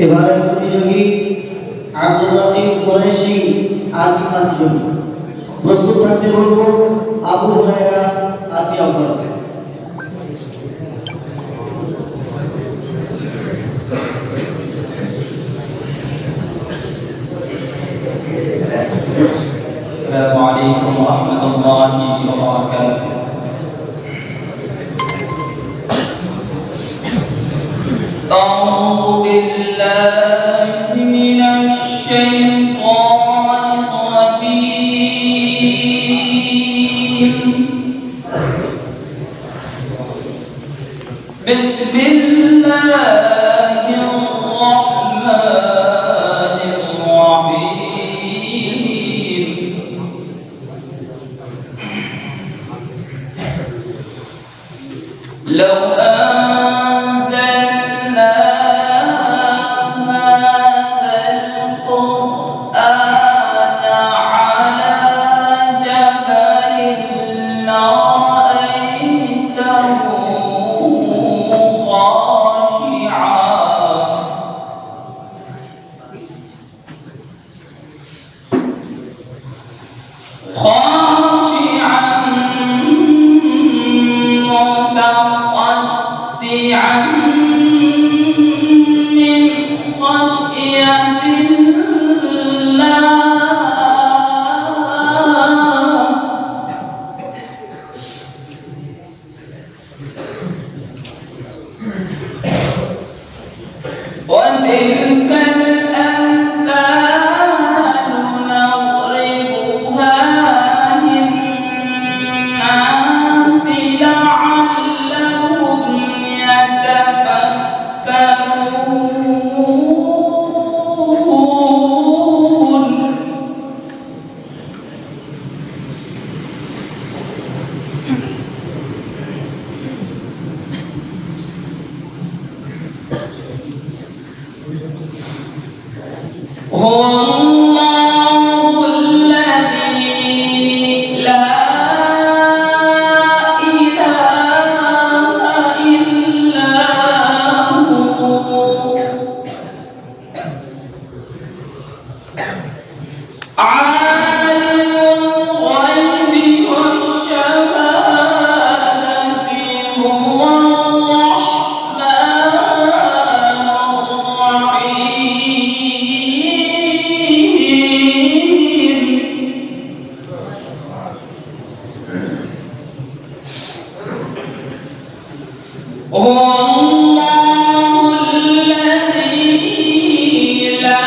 এবারের প্রতিযোগী আব্দুল রকিব কুরাইশি আরবি মাসলুম। প্রস্তুত থাকতে বলবো আবু হুরায়রা আরবি আব্বাস। السلام عليكم ورحمة الله وبركاته. أعوذ بالله من الشيطان الرجيم. بسم الله الرحمن الرحيم. لو أنزلنا هذا القرآن على جبل لرأيته خاشعا متصدعا من خشية الله. وتلك الأمثال نضربها للناس لعلهم يتفكرون. هو الله الذي لا إله إلا هو عالم الغيب والشهادة هو الرحمن الرحيم. هو الله الذي لا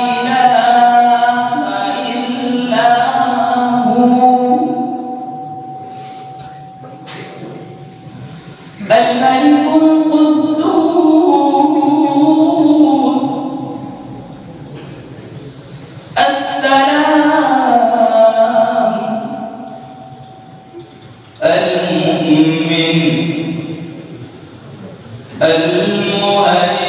إله إلا هو الملك القدوس السلام المؤمن المهيمن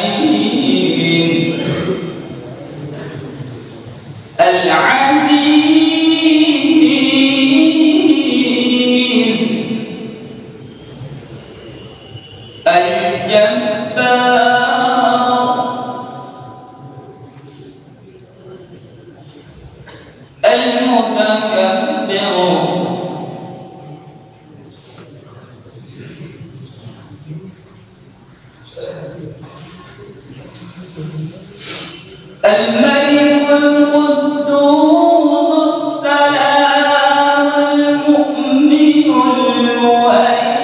العزيز الجبار المتكبر الملك القدوس السلام المؤمن المهيمن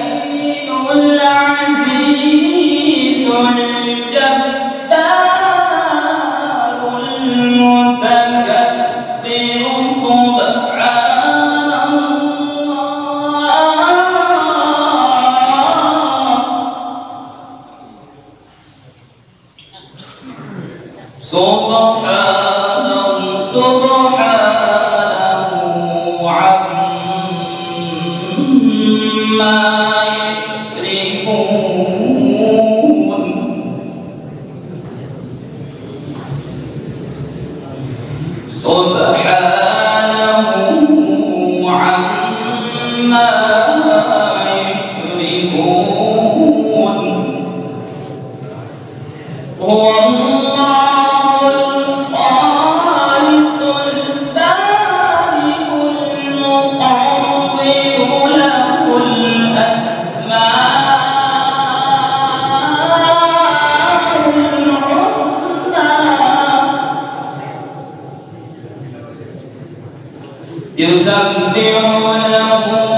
العزيز الجبار المتكبر سبحان الله سبحانه عما يشركون. سبحانه عما يشركون. هو الله الخالق البارئ المصور له الأسماء الحسنى يسبح له